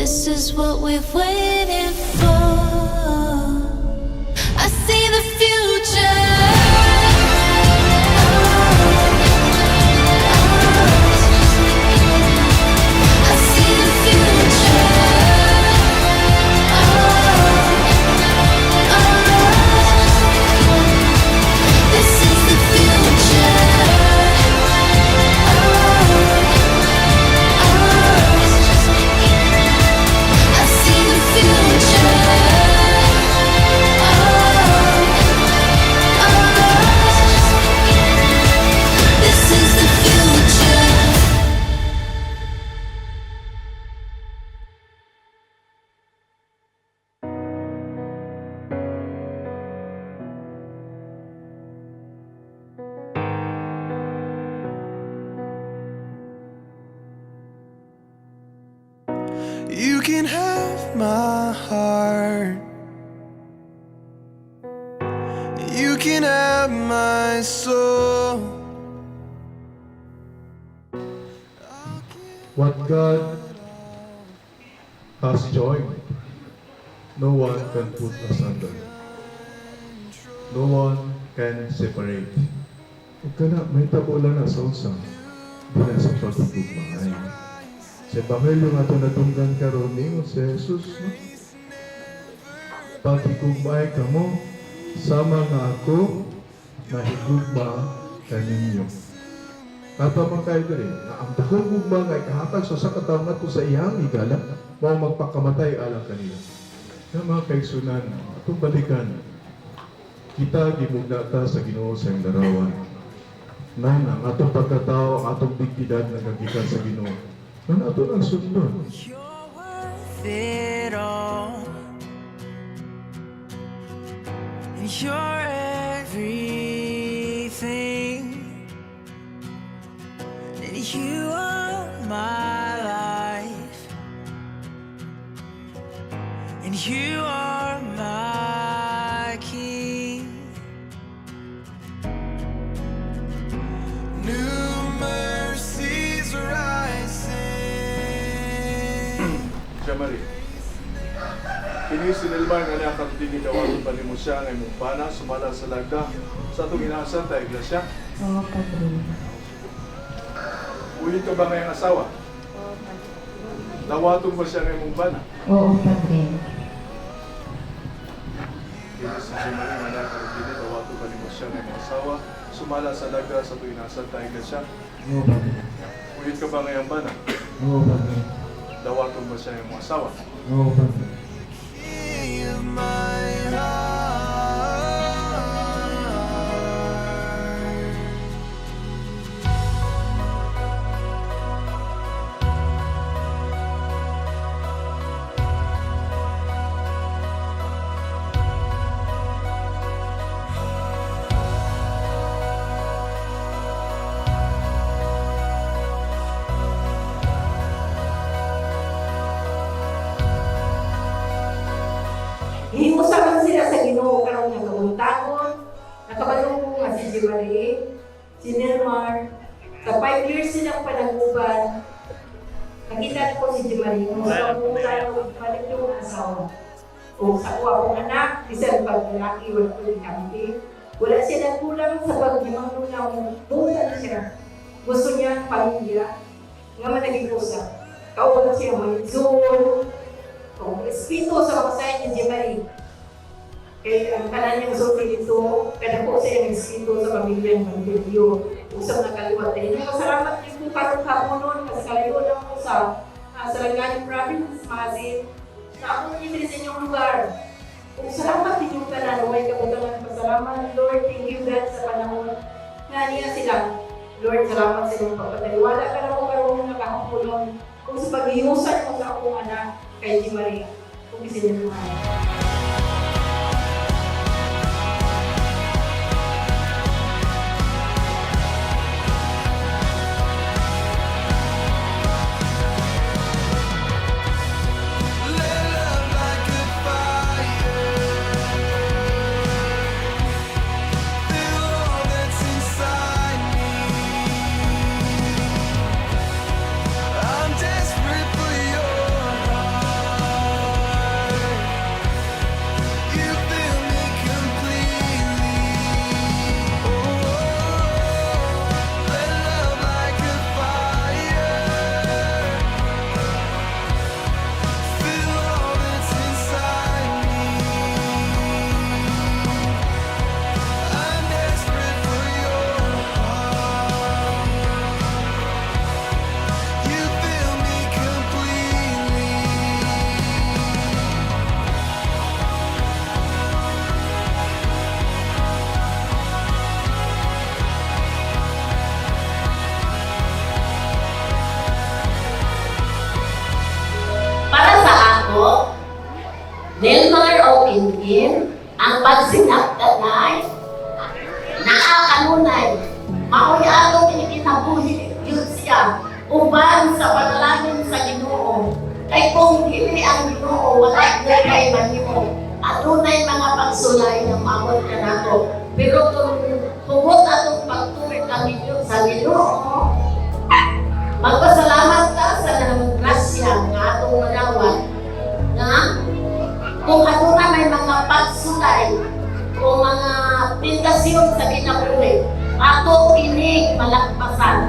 This is what we've waited for. I see the future. I see the future. This is the future. I see the future. This is the future. You can have my heart. You can have my soul. What God has joined, no one can put asunder. No one can separate. Ug kana may tabo lang na sa usa, dila sa pagtugmaay. Sa Ebanghelyo nga ito natunggan karon ni si Jesus, no? Pagigugmaay kamo, sama nga ako, nahigugma kaninyo. Tatamang kayo diri, na ang dakong gugma nga ikahatag sa katawang nato sa iyang higala, mao magpakamatay alang kanila. Na mga kaigsunan, atong balikan, kita gimugna ta sa Ginoo sa iyang larawan. Nan ang atong pagkatao, atong dignidad na kagikan sa Ginoo. Nan ato ang sundon. You're worth it all. And you're everything. And you are my life. And you are my king. New mercies rising. Siya Mari. Kini sinilman nga niya katutini dawaton pa nimo siya nga imong bana sumala sa lagda sa atong inaasan ta iglesia. Oo, Padre. Ulit ka ba ngayong asawa? Dawaton ba siya nga imong bana? Oo, Padre. Kini si Mari nga niya katutini dawaton pa nimo siya nga imong asawa sumala sa lagda sa atong inaasan ta iglesia. Oo, Padre. Ulit ka ba ngayong bana? Oo, Padre. Dawaton ba siya nga imong asawa? Oo, Padre. Of my heart. Himusaman sila sa Ginoo karon nga kabuntagon. Nakabalong ko nga si Marie, si Nilmar. Sa 5 years silang panag-uban. Nakita ko si Marie, sa pumunta ko balik yung asawa. O sa kuha kong anak, bisan pag lalaki, wala ko ikampi. Wala siya kulang sa pag-imang-lunaw. Buta siya. Gusto niya pamilya. Nga man naging usap. Kaulan siya may Zoom. Kung espiritu sa mga sayo ni Marie. Kaya ang kanan niyang sulti dito, kada po sa iyang espiritu sa pamilya ng Mandelio. Usap na kaliwat. Salamat din po parang kapunon, kasi kalayo lang po sa Sarangani Province, Mazin. Sa ako nyo sa inyong lugar. Kung salamat din yung kanan, huwag kabutangan pasalamat. Lord, thank you God sa panahon. Nga niya sila. Lord, salamat sa inyong pagpataliwala ka na po karoon nakakapunon. Kung sa pag-iusan mo sa akong anak, kay Maria, kung isa niya naman. I'm desperate for your heart. bahinhin ang pagsinagdanay nakakanunay mao'y atong inikinabuhi yun siya uban sa panalangin sa Ginoo kay kung dili ang Ginoo wala kay manimo adunay mga pagsulay nga maabot kanako pero kung hugot atong pagtuig kami sa Ginoo magpasalamat ka sa nang grasya nga atong manawat nga kung aduna may mga pagsulay o mga tentasyon sa kinabuhi ato ini malakpasan